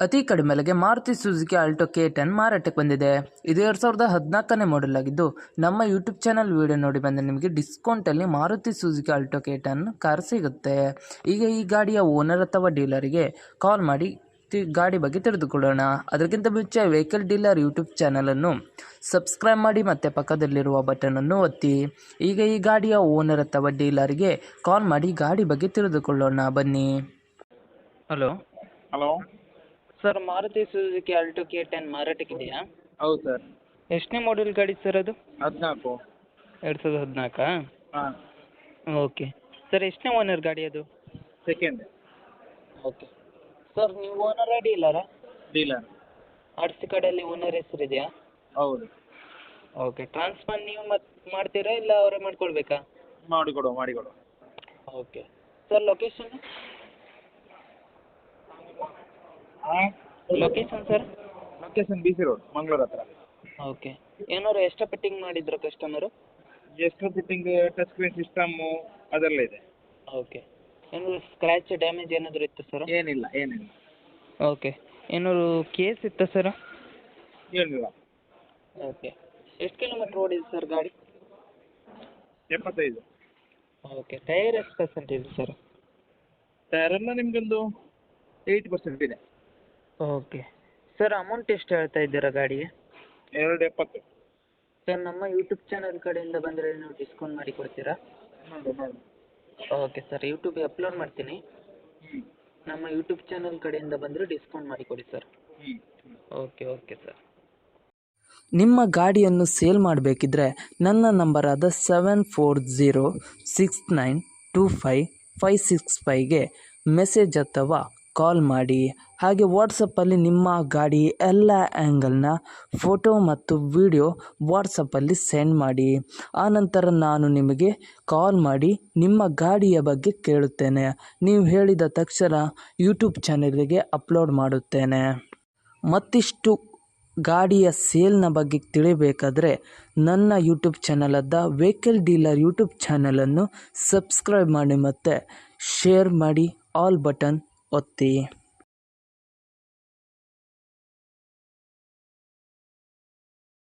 ಅತಿ ಕಡಿಮೆ ಬೆಲೆಗೆ ಮಾರುತಿ ಸುಜುಕಿ ಆಲ್ಟೋ K10 ಮಾರಾಟಕ್ಕೆ ಬಂದಿದೆ. ಇದು 2014ನೇ ಮಾಡೆಲ್ ಆಗಿದ್ದು, ನಮ್ಮ ಯೂಟ್ಯೂಬ್ ಚಾನಲ್ ವಿಡಿಯೋ ನೋಡಿ ಬಂದರೆ ನಿಮಗೆ ಡಿಸ್ಕೌಂಟಲ್ಲಿ Maruti Suzuki Alto K10 car ಸಿಗುತ್ತೆ. ಈಗ ಈ ಗಾಡಿಯ ಓನರ್ ಅಥವಾ ಡೀಲರಿಗೆ ಕಾಲ್ ಮಾಡಿ ಗಾಡಿ ಬಗ್ಗೆ ತಿಳಿದುಕೊಳ್ಳೋಣ. ಅದಕ್ಕಿಂತ ಮುಂಚೆ ವೆಹಿಕಲ್ ಡೀಲರ್ ಯೂಟ್ಯೂಬ್ ಚಾನಲನ್ನು ಸಬ್ಸ್ಕ್ರೈಬ್ ಮಾಡಿ ಮತ್ತು ಪಕ್ಕದಲ್ಲಿರುವ ಬಟನನ್ನು ಒತ್ತಿ. ಈಗ ಈ ಗಾಡಿಯ ಓನರ್ ಅಥವಾ ಡೀಲರ್ಗೆ ಕಾಲ್ ಮಾಡಿ ಗಾಡಿ ಬಗ್ಗೆ ತಿಳಿದುಕೊಳ್ಳೋಣ, ಬನ್ನಿ. Hello hello sir, Maruti Suzuki Alto K10 ಮಾರಾಟಕ್ಕಿದೆಯಾ? ಹೌದು ಸರ್. ಎಷ್ಟನೇ ಮಾಡೆಲ್ ಗಾಡಿ ಸರ್ ಅದು? 14. 2014? ಹಾಂ, ಓಕೆ ಸರ್. ಎಷ್ಟನೇ ಓನರ್ ಗಾಡಿ ಅದು? ಸೆಕೆಂಡ್ ಓಕೆ ಸರ್, ನೀವು ಓನರಾ ಡೀಲರಾ? ಡೀಲರ್. ಆರ್ ಸಿ ಕಾರ್ಡಲ್ಲಿ ಓನರ್ ಹೆಸರಿದೆಯಾ? ಹೌದು. ಓಕೆ. ಟ್ರಾನ್ಸ್ಫರ್ ನೀವು ಮಾಡ್ತೀರಾ ಇಲ್ಲ ಅವರೇ ಮಾಡ್ಕೊಳ್ಬೇಕಾ? ಮಾಡಿಕೊಡು. Okay sir. ಲೊಕೇಶನ್ ಹಾಂ, location sir? Location BC road, Mangaluru ಹತ್ರ. ಓಕೆ. ಏನಾದ್ರು ಎಕ್ಸ್ಟ್ರಾ ಫಿಟ್ಟಿಂಗ್ ಮಾಡಿದ್ರು ಕಸ್ಟಮರು? ಎಷ್ಟು ಫಿಟ್ಟಿಂಗ್, ಟಚ್ ಸ್ಕ್ರೀನ್ ಸಿಸ್ಟಮ್ಮು ಅದೆಲ್ಲ ಇದೆ. ಓಕೆ. ಏನಾದ್ರು ಸ್ಕ್ರ್ಯಾಚ್ ಡ್ಯಾಮೇಜ್ ಏನಾದರೂ ಇತ್ತು ಸರ್? ಏನಿಲ್ಲ. ಓಕೆ. ಏನಾದ್ರು ಕೇಸ್ ಇತ್ತಾ ಸರ್? ಏನಿಲ್ಲ. ಓಕೆ. ಎಷ್ಟು ಕಿಲೋಮೀಟ್ರ್ ಓಡಿದೆ ಸರ್ ಗಾಡಿ? 75. ಓಕೆ. ಟೈರ್ ಎಷ್ಟು ಪರ್ಸೆಂಟ್ ಇದೆ ಸರ್? ಟೈರೆಲ್ಲ ನಿಮಗೊಂದು 80% ಇದೆ. Okay sir. ಅಮೌಂಟ್ ಎಷ್ಟು ಹೇಳ್ತಾ ಇದ್ದೀರಾ ಗಾಡಿಗೆ? 270. ಸರ್, ನಮ್ಮ ಯೂಟ್ಯೂಬ್ ಚಾನಲ್ ಕಡೆಯಿಂದ ಬಂದರೆ ನೀವು ಡಿಸ್ಕೌಂಟ್ ಮಾಡಿ ಕೊಡ್ತೀರಾ? ನೋಡು. Okay sir. ಯೂಟ್ಯೂಬಿಗೆ ಅಪ್ಲೋಡ್ ಮಾಡ್ತೀನಿ. ನಮ್ಮ ಯೂಟ್ಯೂಬ್ ಚಾನಲ್ ಕಡೆಯಿಂದ ಬಂದರೆ ಡಿಸ್ಕೌಂಟ್ ಮಾಡಿ ಕೊಡಿ ಸರ್. Okay sir. ನಿಮ್ಮ ಗಾಡಿಯನ್ನು ಸೇಲ್ ಮಾಡಬೇಕಿದ್ರೆ ನನ್ನ ನಂಬರಾದ 7406925565ಗೆ ಮೆಸೇಜ್ ಅಥವಾ ಕಾಲ್ ಮಾಡಿ. ಹಾಗೆ ವಾಟ್ಸಪ್ಪಲ್ಲಿ ನಿಮ್ಮ ಗಾಡಿ ಎಲ್ಲ ಆ್ಯಂಗಲ್ನ ಫೋಟೋ ಮತ್ತು ವಿಡಿಯೋ ವಾಟ್ಸಪ್ಪಲ್ಲಿ ಸೆಂಡ್ ಮಾಡಿ. ಆನಂತರ ನಾನು ನಿಮಗೆ ಕಾಲ್ ಮಾಡಿ ನಿಮ್ಮ ಗಾಡಿಯ ಬಗ್ಗೆ ಕೇಳುತ್ತೇನೆ. ನೀವು ಹೇಳಿದ ತಕ್ಷಣ ಯೂಟ್ಯೂಬ್ ಚಾನಲ್ಗೆ ಅಪ್ಲೋಡ್ ಮಾಡುತ್ತೇನೆ. ಮತ್ತಿಷ್ಟು ಗಾಡಿಯ ಸೇಲ್ನ ಬಗ್ಗೆ ತಿಳಿಬೇಕಾದರೆ ನನ್ನ ಯೂಟ್ಯೂಬ್ ಚಾನಲಾದ ವೆಹಿಕಲ್ ಡೀಲರ್ ಯೂಟ್ಯೂಬ್ ಚಾನಲನ್ನು ಸಬ್ಸ್ಕ್ರೈಬ್ ಮಾಡಿ ಮತ್ತು ಶೇರ್ ಮಾಡಿ, ಆಲ್ ಬಟನ್ ಒತ್ತಿ.